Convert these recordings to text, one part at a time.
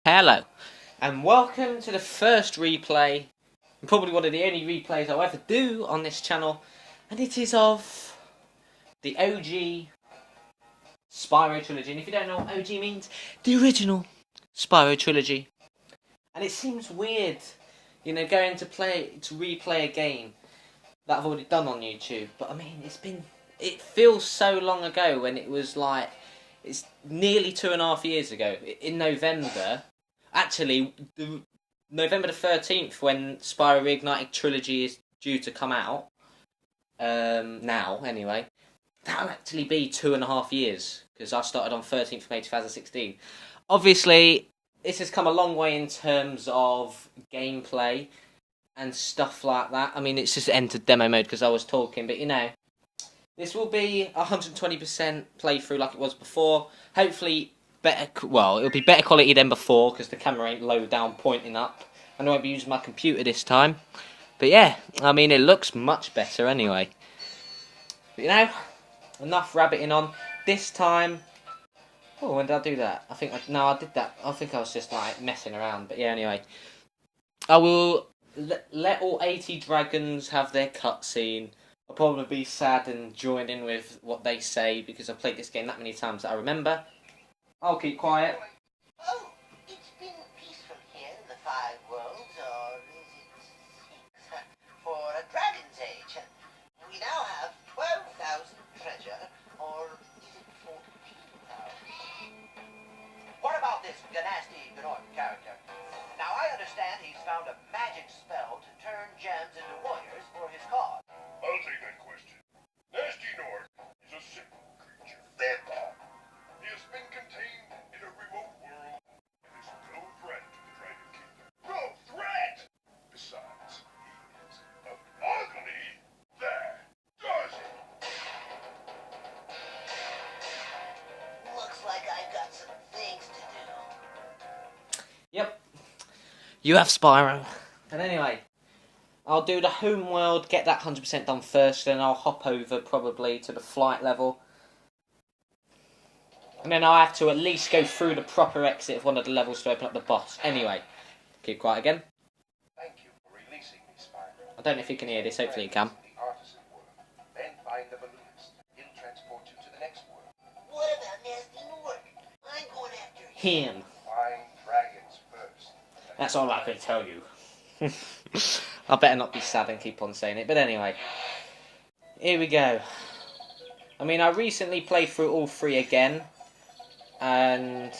Hello, and welcome to the first replay, and probably one of the only replays I'll ever do on this channel, and it is of the OG Spyro trilogy. And if you don't know what OG means, the original Spyro trilogy. And it seems weird, going to replay a game that I've already done on YouTube. But I mean, it feels so long ago when it was like, it's nearly 2.5 years ago in November. Actually, November the 13th, when Spyro Reignited trilogy is due to come out, now anyway, that'll actually be 2.5 years, because I started on 13th of May 2016. Obviously, this has come a long way in terms of gameplay and stuff like that. I mean, it's just entered demo mode because I was talking, but this will be 120% playthrough like it was before. Hopefully, it'll be better quality than before because the camera ain't low down pointing up. And I won't be using my computer this time. But yeah, I mean, it looks much better anyway. But enough rabbiting on. This time, when did I do that? I did that. I think I was just like messing around. But yeah, anyway. I will let all 80 dragons have their cutscene. I'll probably be sad and join in with what they say because I've played this game that many times that I remember. I'll keep quiet. Oh, it's been peaceful here in the Five Worlds, or is it 6, for a dragon's age. We now have 12,000 treasure, or is it 14,000? What about this nasty Gnort character? Now I understand he's found a magic spell to turn gems into warriors for his cause. I'll take that question. Nasty North is a simple creature. Therefore, he has been contained in a remote world and is no threat to the Dragon Kingdom. No threat! Besides, he is ugly. That does it! Looks like I've got some things to do. Yep. You have Spyro. And anyway, I'll do the home world, get that 100% done first, then I'll hop over probably to the flight level. And then I'll have to at least go through the proper exit of one of the levels to open up the boss. Anyway, keep quiet again. Thank you for releasing me, Spyro. I don't know if you can hear this, hopefully you can. The artisan world. Then find the balloonist. He'll transport you to the next world. What about Nasty Nork? I'm going after Him. Find dragons first. That's all I can tell you. I better not be sad and keep on saying it, but anyway. Here we go. I mean, I recently played through all 3 again. And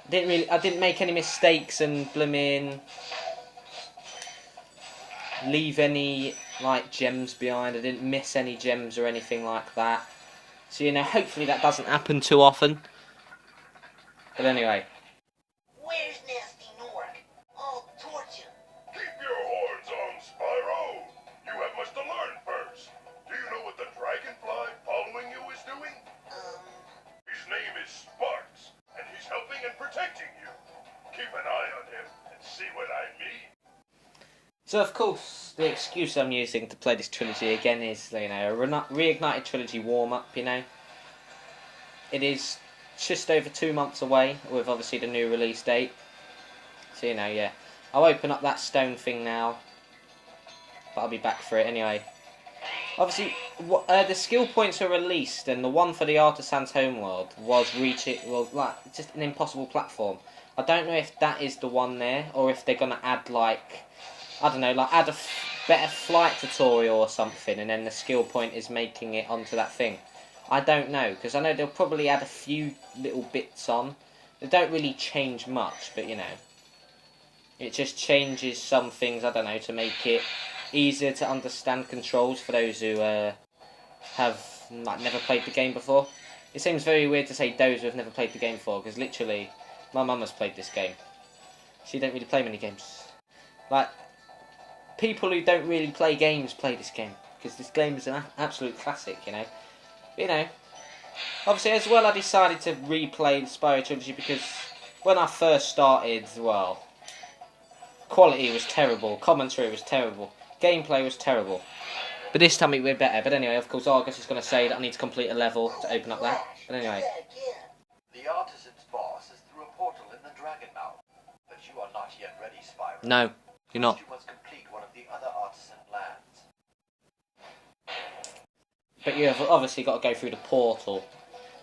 I didn't make any mistakes and blimmin' leave any like gems behind. I didn't miss any gems or anything like that. So hopefully that doesn't happen too often. But anyway. Where's Nasty Nork? I'll torch him. Keep your horns on, Spyro. You have much to learn first. Do you know what the dragonfly following you is doing? His name is Sparks, and he's helping and protecting you. Keep an eye on him and see what I mean. So of course, the excuse I'm using to play this trilogy again is, a Reignited trilogy warm-up, It is just over 2 months away, with obviously the new release date. So, yeah. I'll open up that stone thing now, but I'll be back for it anyway. Obviously, the skill points are released, and the one for the Artisans homeworld was just an impossible platform. I don't know if that is the one there, or if they're gonna add add a better flight tutorial or something, and then the skill point is making it onto that thing. I don't know, because I know they'll probably add a few little bits on. They don't really change much, but it just changes some things, I don't know, to make it easier to understand controls for those who have never played the game before. It seems very weird to say those who have never played the game before, because literally, my mum has played this game. She don't really play many games. People who don't really play games play this game, because this game is an absolute classic, Obviously, as well, I decided to replay the Spyro trilogy because when I first started, quality was terrible, commentary was terrible, gameplay was terrible. But this time it went better. But anyway, of course, Argus is going to say that I need to complete a level to open up that. But anyway. The artisan's boss is through a portal in the dragon mouth. No, you're not. You must complete one of the other artisan lands. But you have obviously got to go through the portal.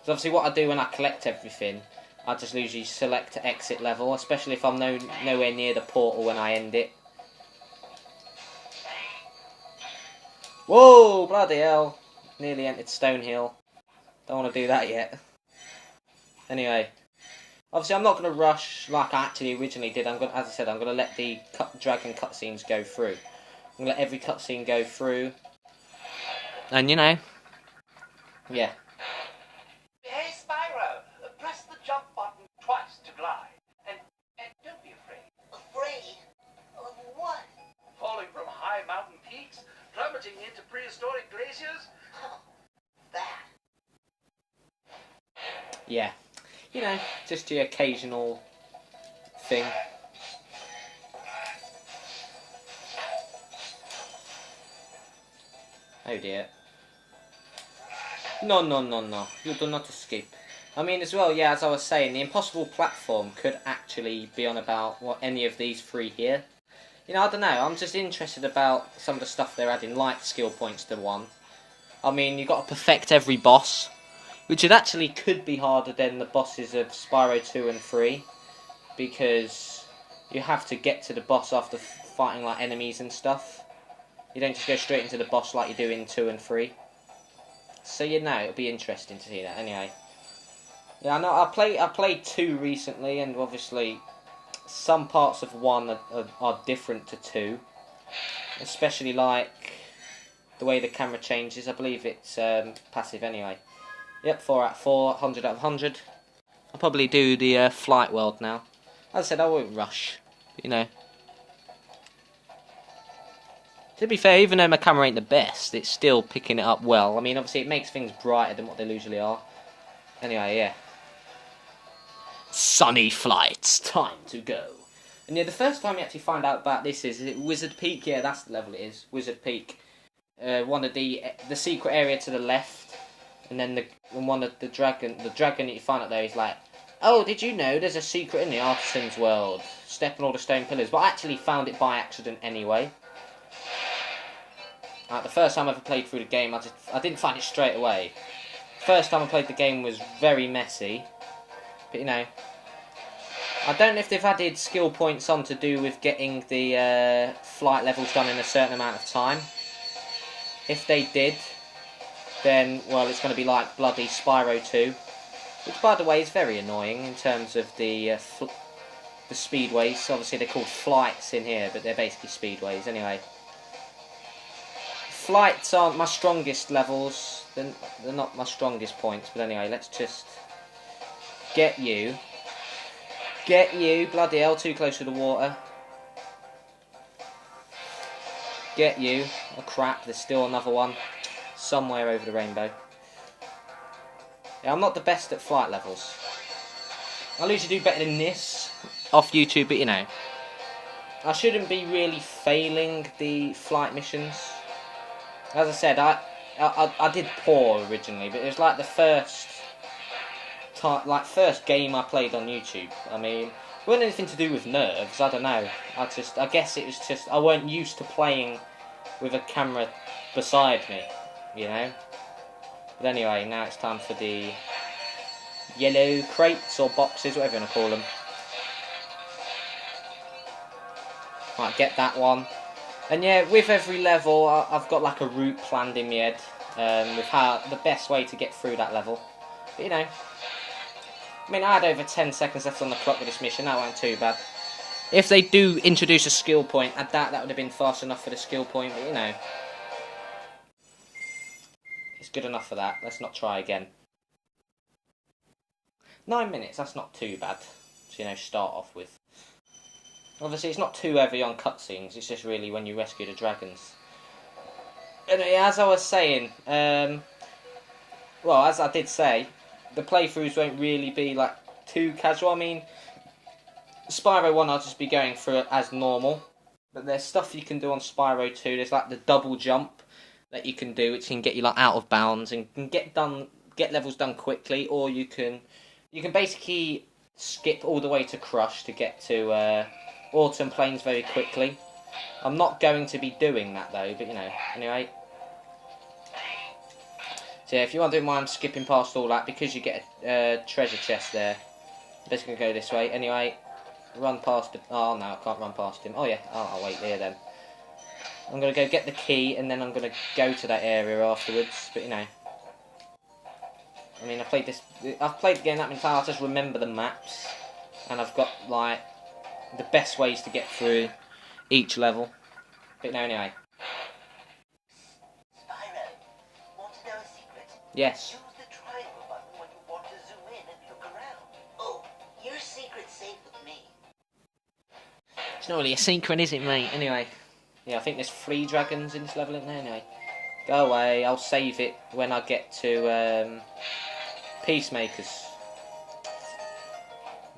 So obviously what I do when I collect everything, I just usually select exit level, especially if I'm nowhere near the portal when I end it. Whoa, bloody hell. Nearly entered Stonehill. Don't want to do that yet. Anyway. Obviously I'm not going to rush like I actually originally did. As I said, I'm going to let the dragon cutscenes go through. I'm going to let every cutscene go through. And you know. Yeah. Hey, Spyro, press the jump button twice to glide. And don't be afraid. Afraid? Of what? Falling from high mountain peaks, plummeting into prehistoric glaciers. Oh, that. Yeah. You know, just the occasional thing. Oh dear. No. You do not escape. I mean, as well, yeah, as I was saying, the impossible platform could actually be on about any of these three here. You know, I don't know. I'm just interested about some of the stuff they're adding, like skill points to 1. I mean, you've got to perfect every boss, which it actually could be harder than the bosses of Spyro 2 and 3, because you have to get to the boss after fighting like enemies and stuff. You don't just go straight into the boss like you do in 2 and 3. So you know, it'll be interesting to see that. Anyway, yeah, I know I played 2 recently, and obviously some parts of 1 are different to 2, especially like the way the camera changes. I believe it's passive anyway. Yep, 4 out of 4, 100 out of 100. I'll probably do the flight world now. As I said, I won't rush, but, you know. To be fair, even though my camera ain't the best, it's still picking it up well. I mean, obviously it makes things brighter than what they usually are. Anyway, yeah. Sunny flights, time to go. And yeah, the first time you actually find out about this is it Wizard Peak? Yeah, that's the level it is. Wizard Peak. One of the secret area to the left. And then one of the dragon that you find out there is like, oh, did you know there's a secret in the artisans world? Step on all the stone pillars. But I actually found it by accident anyway. The first time I ever played through the game, I didn't find it straight away. First time I played the game was very messy. But you know, I don't know if they've added skill points on to do with getting the flight levels done in a certain amount of time. If they did, then, well, it's going to be like bloody Spyro 2. Which, by the way, is very annoying in terms of the speedways. Obviously, they're called flights in here, but they're basically speedways anyway. Flights aren't my strongest levels. They're not my strongest points, but anyway, let's just get you. Get you. Bloody hell, too close to the water. Get you. Oh crap, there's still another one. Somewhere over the rainbow. Yeah, I'm not the best at flight levels. I'll usually do better than this off YouTube, but you know. I shouldn't be really failing the flight missions. As I said, I did poor originally, but it was like the first game I played on YouTube. I mean, it wasn't anything to do with nerves. I don't know. I guess it was just I weren't used to playing with a camera beside me, you know. But anyway, now it's time for the yellow crates or boxes, whatever you want to call them. Right, get that one. And yeah, with every level, I've got like a route planned in my head with the best way to get through that level. But you know, I mean, I had over 10 seconds left on the clock with this mission. That wasn't too bad. If they do introduce a skill point, I doubt that would have been fast enough for the skill point. But you know, it's good enough for that. Let's not try again. 9 minutes. That's not too bad to, you know, start off with. Obviously, it's not too heavy on cutscenes. It's just really when you rescue the dragons. Anyway, as I was saying, well, as I did say, the playthroughs won't really be like too casual. I mean, Spyro 1 I'll just be going through it as normal. But there's stuff you can do on Spyro 2. There's like the double jump that you can do, which can get you like out of bounds and can get levels done quickly, or you can basically skip all the way to Crush to get to autumn plains very quickly. I'm not going to be doing that though, but you know, anyway. So yeah, if you want to mind skipping past all that, because you get a treasure chest there. I'm just going to go this way. Anyway, run past... Oh no, I can't run past him. Oh yeah, I'll wait there then. I'm going to go get the key, and then I'm going to go to that area afterwards, but you know. I mean, I've played the game that many times, I just remember the maps. And I've got, like, the best ways to get through each level. But no, anyway. Spyro, want to know a secret? Yes. Use the triangle button when you want to zoom in and look around. Oh, your secret's safe with me. It's not really a secret, is it, mate? Anyway. Yeah, I think there's 3 dragons in this level, isn't there? Anyway. Go away, I'll save it when I get to, Peacemakers.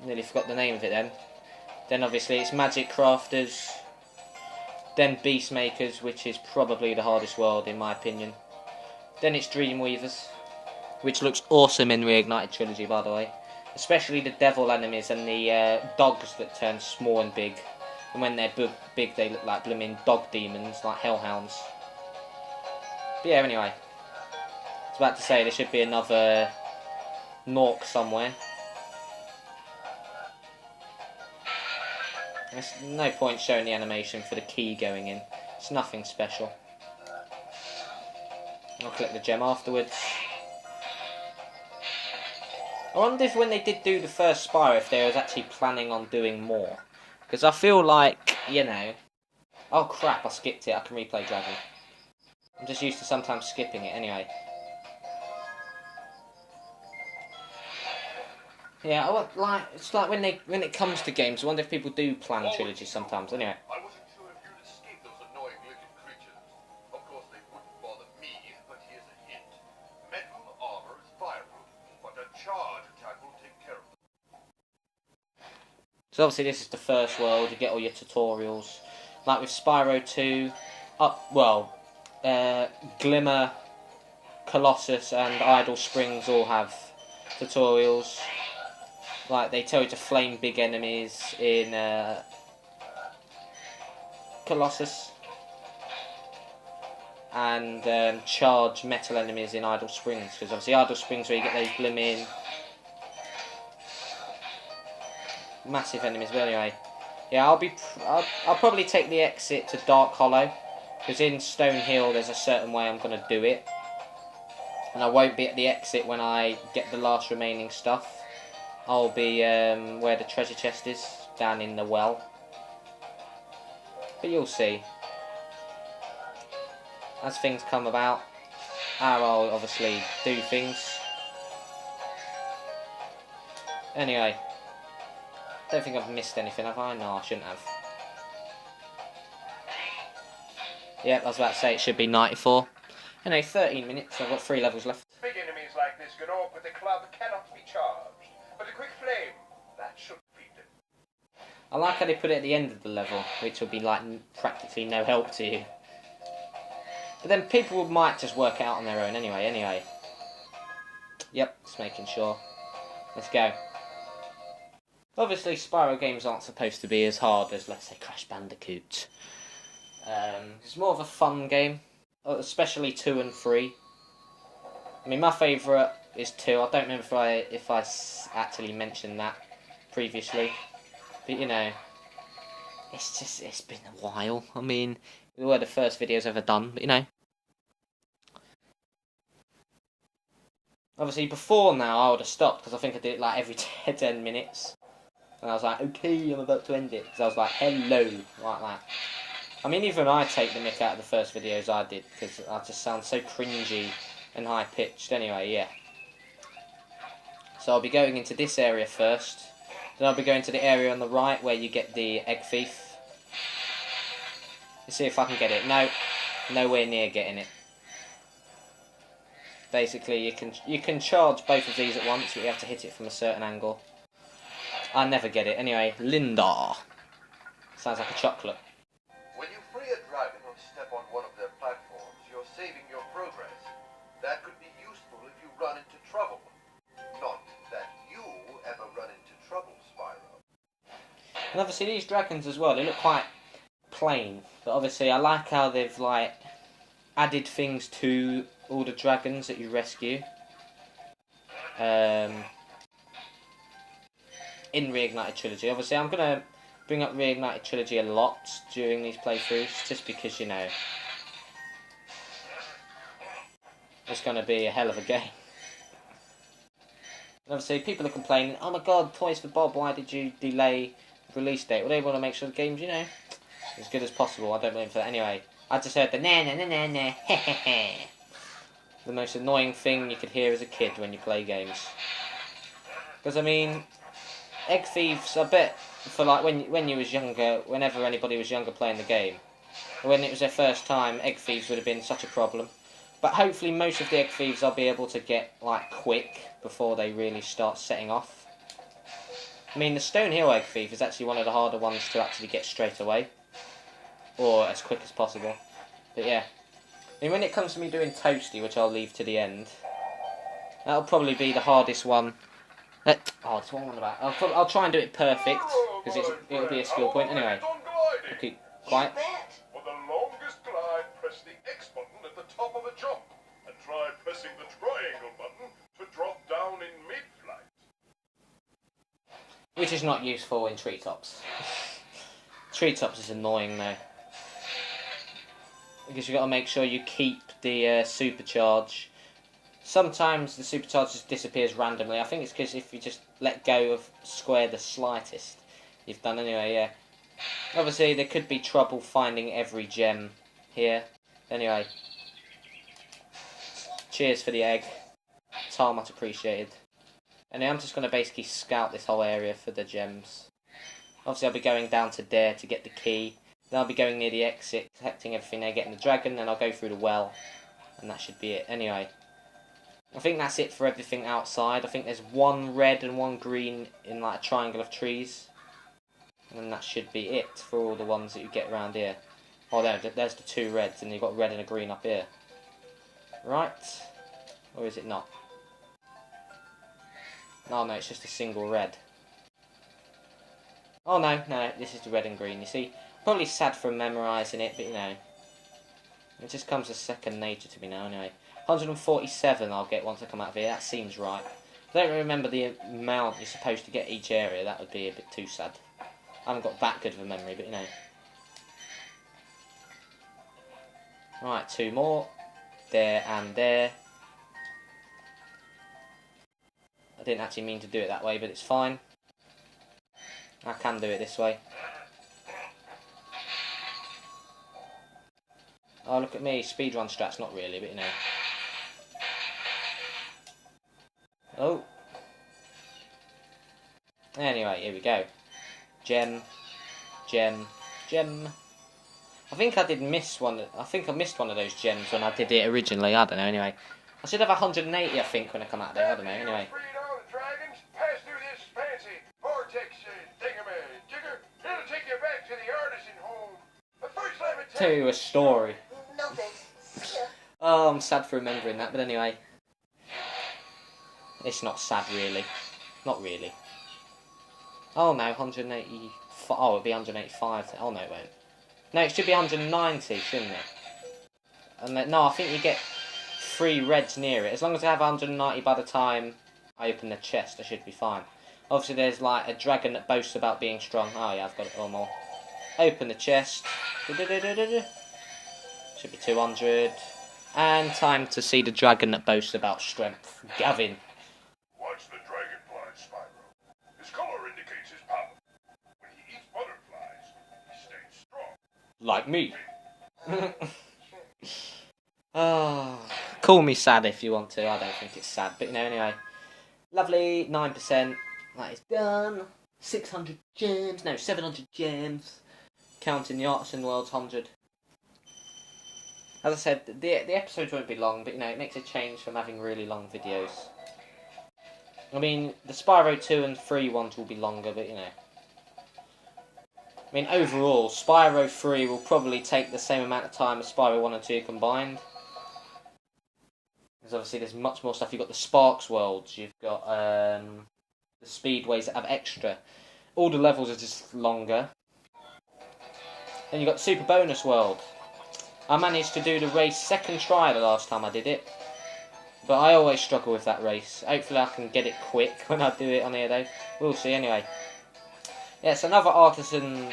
Nearly forgot the name of it then. Then obviously it's Magic Crafters. Then Beastmakers, which is probably the hardest world in my opinion. Then it's Dreamweavers, which looks awesome in reignited trilogy, by the way. Especially the devil enemies and the dogs that turn small and big. And when they're big, they look like blooming dog demons, like hellhounds. But yeah, anyway. I was about to say there should be another Nork somewhere. There's no point showing the animation for the key going in. It's nothing special. I'll collect the gem afterwards. I wonder if when they did do the first Spyro, if they was actually planning on doing more. Because I feel like, you know... Oh crap, I skipped it. I can replay Dragon. I'm just used to sometimes skipping it anyway. Yeah, it's like when it comes to games, I wonder if people do plan trilogies sometimes. Anyway. I wasn't sure if you'd escape those annoying little creatures. Of course, they wouldn't bother me, but here's a hint. Metal armor is fireproof, but a charge attack will take care of them. So obviously this is the first world. You get all your tutorials, like with Spyro 2. Glimmer, Colossus, and Idle Springs all have tutorials. Like, they tell you to flame big enemies in Colossus. And charge metal enemies in Idle Springs. Because obviously Idle Springs where you get those blooming massive enemies. But anyway. Yeah, I'll probably take the exit to Dark Hollow. Because in Stone Hill there's a certain way I'm going to do it. And I won't be at the exit when I get the last remaining stuff. I'll be where the treasure chest is, down in the well. But you'll see. As things come about, I'll obviously do things. Anyway, don't think I've missed anything, have I? No, I shouldn't have. Yep, I was about to say it should be 94. Anyway, 13 minutes, I've got 3 levels left. Big enemies like this get off with a club cannot be charged. But a quick flame, that should feed them. I like how they put it at the end of the level, which will be like practically no help to you. But then people might just work it out on their own anyway. Yep, just making sure. Let's go. Obviously, Spyro games aren't supposed to be as hard as, let's say, Crash Bandicoot. It's more of a fun game, especially 2 and 3. I mean, my favourite is 2. I don't remember if I actually mentioned that previously. But, you know, it's been a while. I mean, they were the first videos ever done, but, you know. Obviously, before now, I would have stopped, because I think I did it, like, every 10 minutes. And I was like, okay, I'm about to end it. Because I was like, hello, like that. I mean, even I take the mick out of the first videos I did, because I just sound so cringy and high-pitched. Anyway, yeah. So I'll be going into this area first. Then I'll be going to the area on the right where you get the egg thief. Let's see if I can get it. No, nowhere near getting it. Basically, you can charge both of these at once, but you have to hit it from a certain angle. I never get it. Anyway, Linda. Sounds like a chocolate. When you free a dragon or step on one of their platforms, you're saving your progress. That could be useful if you run into trouble. Not that you ever run into trouble, Spyro. And obviously these dragons as well, they look quite plain. But obviously I like how they've like added things to all the dragons that you rescue. In Reignited Trilogy. Obviously I'm going to bring up Reignited Trilogy a lot during these playthroughs, just because, you know, it's going to be a hell of a game. And obviously people are complaining, oh my god, Toys for Bob, why did you delay the release date? Well, they want to make sure the game's, you know, as good as possible. I don't blame for that. Anyway, I just heard the na na na na na hehehe. The most annoying thing you could hear as a kid when you play games. Because I mean, egg thieves, I bet for like when you was younger, whenever anybody was younger playing the game, when it was their first time, egg thieves would have been such a problem. But hopefully most of the egg thieves I'll be able to get like quick before they really start setting off. I mean, the Stone Hill egg thief is actually one of the harder ones to actually get straight away, or as quick as possible. But yeah, I mean, when it comes to me doing Toasty, which I'll leave to the end, that'll probably be the hardest one. Oh, that's what I'm on about. I'll try and do it perfect, because it'll be a skill point. Anyway, I'll keep quiet. For the longest glide, press the X button at the top of a jump, and try pressing the triangle button to drop down in mid-flight. Which is not useful in treetops. Treetops is annoying though, because you've got to make sure you keep the supercharge. Sometimes the supercharge just disappears randomly. I think it's because if you just let go of square the slightest, you've done anyway, yeah. Obviously there could be trouble finding every gem here. Anyway, cheers for the egg. It's all much appreciated. Anyway, I'm just going to basically scout this whole area for the gems. Obviously I'll be going down to there to get the key. Then I'll be going near the exit, collecting everything there, getting the dragon, then I'll go through the well. And that should be it. Anyway, I think that's it for everything outside. I think there's one red and one green in like a triangle of trees. And that should be it for all the ones that you get around here. Oh, there's the two reds, and you've got red and a green up here. Right? Or is it not? Oh no, it's just a single red. Oh no, this is the red and green, you see. Probably sad for memorising it, but you know. It just comes as second nature to me now, anyway. 147 I'll get once I come out of here, that seems right. I don't remember the amount you're supposed to get each area, that would be a bit too sad. I haven't got that good of a memory, but you know. Right, two more. There and there. I didn't actually mean to do it that way, but it's fine. I can do it this way. Oh, look at me. Speedrun strats, not really, but you know. Oh. Anyway, here we go. Gem. Gem. Gem. I think I did miss one. I think I missed one of those gems when I did it originally. I don't know, anyway. I should have 180, I think, when I come out there. I don't know, anyway. To a story. No thanks. Oh, I'm sad for remembering that, but anyway. It's not sad, really. Not really. Oh no, 185. Oh, it'll be 185. Oh no, it won't. No, it should be 190, shouldn't it? And then, no, I think you get 3 reds near it. As long as I have 190 by the time I open the chest, I should be fine. Obviously, there's like a dragon that boasts about being strong. Oh yeah, I've got it all more. Open the chest. Should be 200. And time to see the dragon that boasts about strength. Gavin. Watch the dragonfly, Spyro. His color indicates his power. When he eats butterflies, he stays strong. Like me. Oh, call me sad if you want to. I don't think it's sad, but you know, anyway. Lovely, 9%. That is done. 600 gems. No, 700 gems. Counting the Artisan World's 100. As I said, the episodes won't be long, but you know, it makes a change from having really long videos. I mean, the Spyro 2 and 3 ones will be longer, but you know. I mean, overall, Spyro 3 will probably take the same amount of time as Spyro 1 and 2 combined. Because obviously there's much more stuff. You've got the Sparks worlds, you've got the Speedways that have extra. all the levels are just longer. Then you got Super Bonus World. I managed to do the race second try the last time I did it. But I always struggle with that race. Hopefully I can get it quick when I do it on here though. We'll see anyway. Yeah, it's another artisan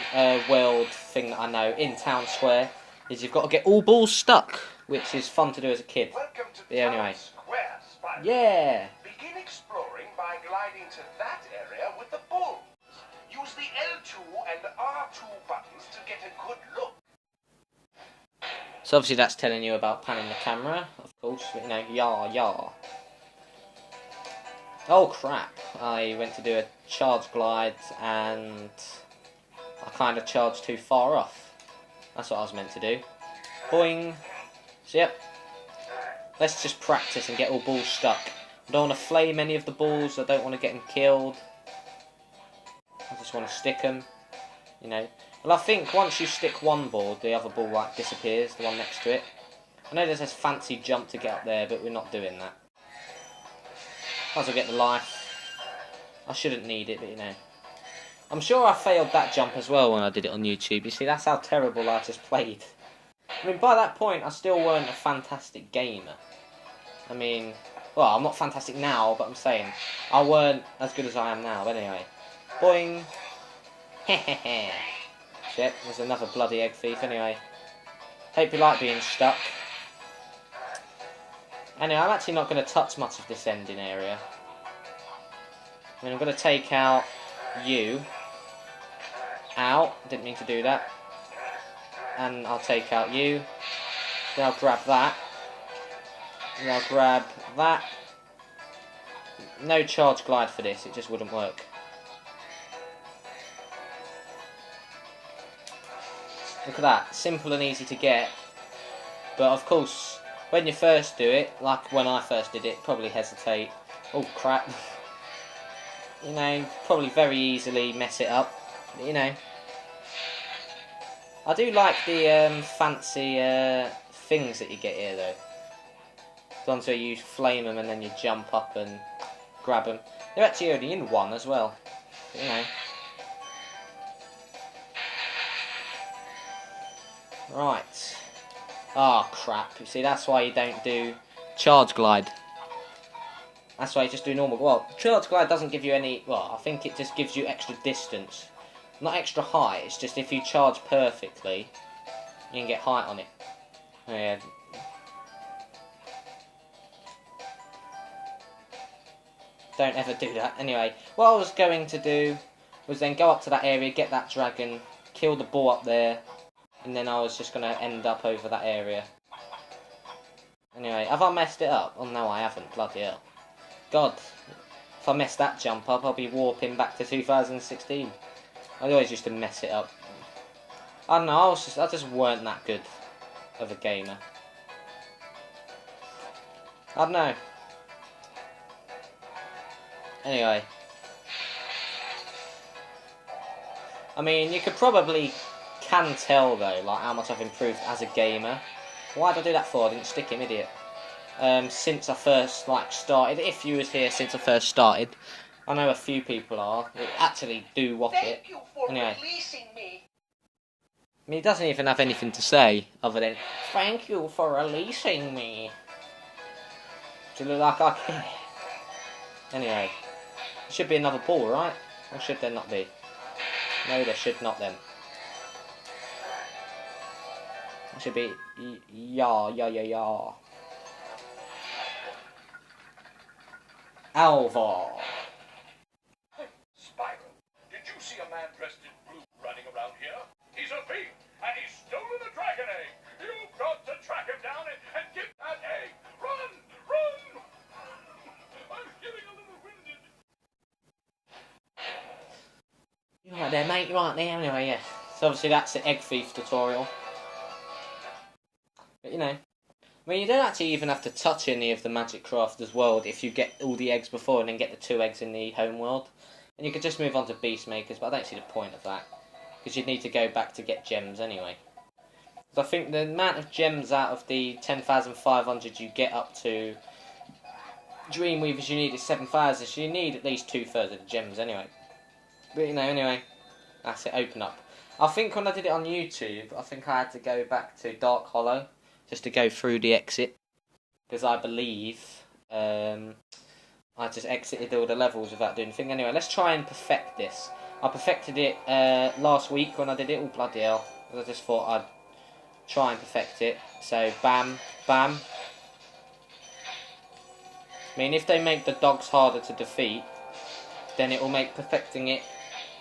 world thing that I know in Town Square. Is you've got to get all balls stuck. Which is fun to do as a kid. Welcome to But anyway. Town Square, Spyro. Yeah! Begin exploring by gliding to that area with the bulls. Use the L2 and R2 buttons to get a good look. So obviously that's telling you about panning the camera, of course, but, you know, yah. Oh crap, I went to do a charge glide and I kind of charged too far off. That's what I was meant to do. Boing. So yep, let's just practice and get all balls stuck. I don't want to flame any of the balls, I don't want to get them killed. I just want to stick them, you know. Well, I think once you stick one ball, the other ball like disappears, the one next to it. I know there's this fancy jump to get up there, but we're not doing that. Might as well get the life. I shouldn't need it, but you know. I'm sure I failed that jump as well when I did it on YouTube. You see, that's how terrible I just played. I mean, by that point, I still weren't a fantastic gamer. I mean, well, I'm not fantastic now, but I'm saying, I weren't as good as I am now. But anyway, boing. Hehehe. Shit, there's another bloody egg thief anyway. Hope you like being stuck. Anyway, I'm actually not going to touch much of this ending area. I mean, I'm going to take out you. Ow, didn't mean to do that. And I'll take out you. Then I'll grab that. And I'll grab that. No charge glide for this, it just wouldn't work. Look at that, simple and easy to get. But of course, when you first do it, like when I first did it, probably hesitate. Oh crap. You know, probably very easily mess it up. But, you know. I do like the fancy things that you get here though. The ones where you flame them and then you jump up and grab them. They're actually only in one as well. But, you know. Right. Oh crap. You see, that's why you don't do charge glide. That's why you just do normal. Well, charge glide doesn't give you any. Well, I think it just gives you extra distance. Not extra height, it's just if you charge perfectly, you can get height on it. Yeah. Don't ever do that. Anyway, what I was going to do was then go up to that area, get that dragon, kill the ball up there, and then I was just going to end up over that area. Anyway, have I messed it up? Oh no, I haven't, bloody hell. God, if I mess that jump up, I'll be warping back to 2016. I always used to mess it up. I don't know, I just weren't that good of a gamer. I don't know. Anyway. I mean, you could probably can tell though, like how much I've improved as a gamer. Why did I do that for? I didn't stick him, idiot. Since I first started, if you was here since I first started, I know a few people are that actually do watch it. Thank you for Anyway. releasing me. I mean, he doesn't even have anything to say other than "Thank you for releasing me." Do you look like I care? Anyway, there should be another ball, right? Or should there not be? No, there should not then. There should be yeah. Alvar. Hey, Spyro, did you see a man dressed in blue running around here? He's a thief, and he's stolen a dragon egg. You've got to track him down and get that egg. Run! I'm getting a little winded. You right there, mate? You right there? Anyway, yeah. So obviously that's the egg thief tutorial. But you know, I mean, you don't actually even have to touch any of the Magic Crafters world if you get all the eggs before and then get the 2 eggs in the home world. And you could just move on to Beast Makers, but I don't see the point of that. Because you'd need to go back to get gems anyway. So I think the amount of gems out of the 10,500 you get up to Dreamweavers you need is 7,000, so you need at least 2/3 of the gems anyway. But you know, anyway, that's it, open up. I think when I did it on YouTube, I think I had to go back to Dark Hollow just to go through the exit. Because I believe I just exited all the levels without doing anything. Anyway, let's try and perfect this. I perfected it last week when I did it. Oh, bloody hell. I just thought I'd try and perfect it. So, bam, bam. I mean, if they make the dogs harder to defeat, then it will make perfecting it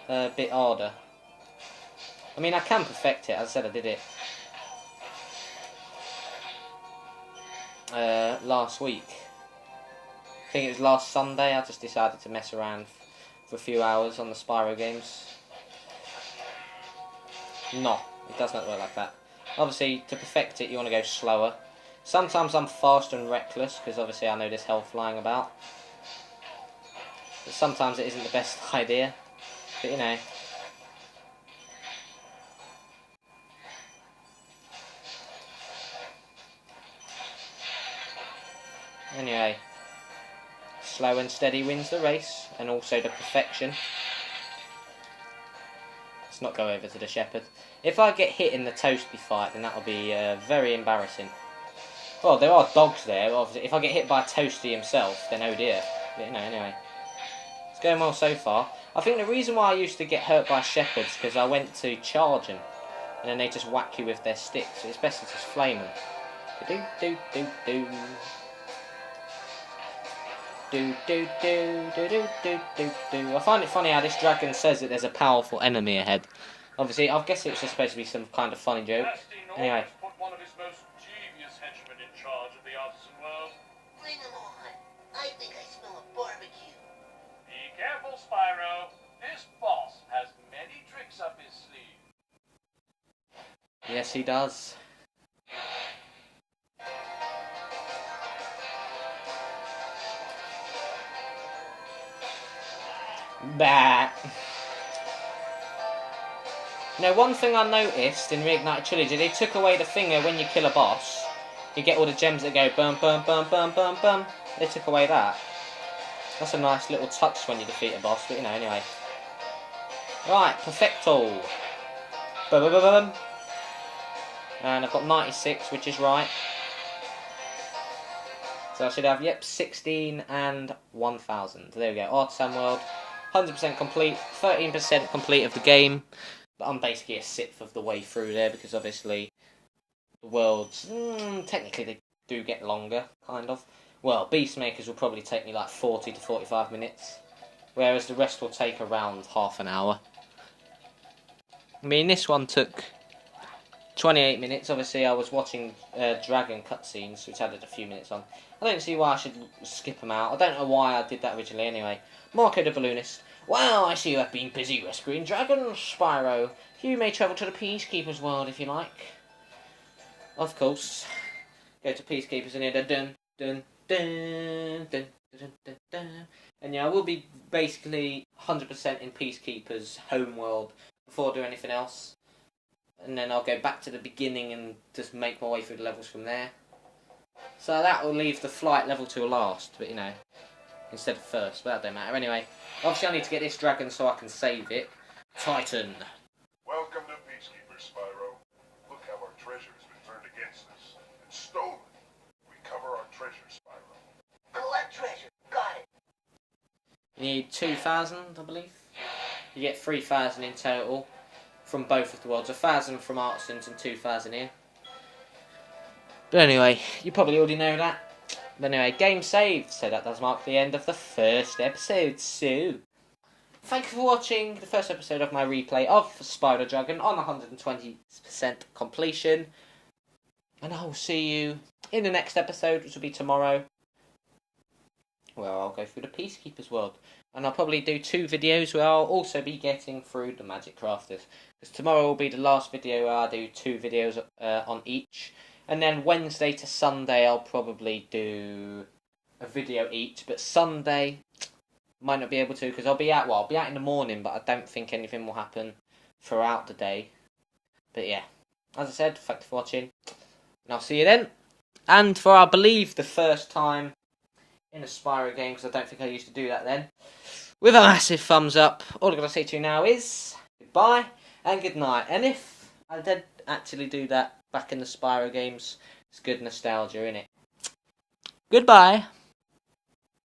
a bit harder. I mean, I can perfect it. As I said, I did it last week. I think it was last Sunday. I just decided to mess around for a few hours on the Spyro games. No, it does not work like that. Obviously, to perfect it, you want to go slower. Sometimes I'm fast and reckless, because obviously I know there's hell flying about. But sometimes it isn't the best idea. But you know. Anyway. Slow and steady wins the race, and also the perfection. Let's not go over to the shepherd. If I get hit in the Toasty fight, then that'll be very embarrassing. Well, there are dogs there, obviously. If I get hit by Toasty himself, then oh dear. But, you know, anyway. It's going well so far. I think the reason why I used to get hurt by shepherds, because I went to charge them, and then they just whack you with their sticks. So it's best to just flame them. Do do do do. Do do do do do do do do. I find it funny how this dragon says that there's a powerful enemy ahead. Obviously, I guess it was just supposed to be some kind of funny joke. Anyway. Put one of his most genius henchmen in charge of the artisan world. Bring him on. I think I smell a barbecue. Be careful, Spyro. This boss has many tricks up his sleeve. Yes, he does. Bah. Now, one thing I noticed in Reignited Trilogy, they took away the finger when you kill a boss. You get all the gems that go bum bum bum bum bum bum. They took away that. That's a nice little touch when you defeat a boss, but you know, anyway. Right, perfecto. Bum bum bum bum. And I've got 96, which is right. So I should have, yep, 16 and 1000. There we go, Artisan World. 100% complete, 13% complete of the game. But I'm basically a sixth of the way through there, because obviously the worlds, technically they do get longer, kind of. Well, Beastmakers will probably take me like 40 to 45 minutes, whereas the rest will take around half an hour. I mean, this one took 28 minutes. Obviously, I was watching Dragon cutscenes, which added a few minutes on. I don't see why I should skip them out. I don't know why I did that originally anyway. Marco the Balloonist. Well, I see you have been busy rescuing dragons, Spyro. You may travel to the Peacekeeper's world if you like. Of course. Go to Peacekeeper's and hear the dun dun dun dun dun dun dun. And yeah, I will be basically 100% in Peacekeeper's home world before I do anything else. And then I'll go back to the beginning and just make my way through the levels from there. So that will leave the flight level to last, but you know, instead of first, but that don't matter. Anyway, obviously I need to get this dragon so I can save it. Titan. Welcome to Peacekeeper, Spyro. Look how our treasure has been turned against us and stolen. Recover our treasure, Spyro. Collect treasure. Got it. You need 2,000, I believe. You get 3,000 in total from both of the worlds. 1,000 from Artisans and 2,000 here. But anyway, you probably already know that. But anyway, game saved. So that does mark the end of the first episode. So, thank you for watching the first episode of my replay of Spyro Dragon on 120% completion. And I will see you in the next episode, which will be tomorrow, where I'll go through the Peacekeeper's world. And I'll probably do 2 videos where I'll also be getting through the Magic Crafters. Because tomorrow will be the last video where I do 2 videos on each. And then Wednesday to Sunday I'll probably do a video each. But Sunday, might not be able to because I'll be out in the morning, but I don't think anything will happen throughout the day. But yeah, as I said, thank you for watching. And I'll see you then. And for, I believe, the first time in a Spyro game, because I don't think I used to do that then, with a massive thumbs up. All I've got to say to you now is goodbye and good night. And if I did actually do that back in the Spyro games, it's good nostalgia, innit? Goodbye.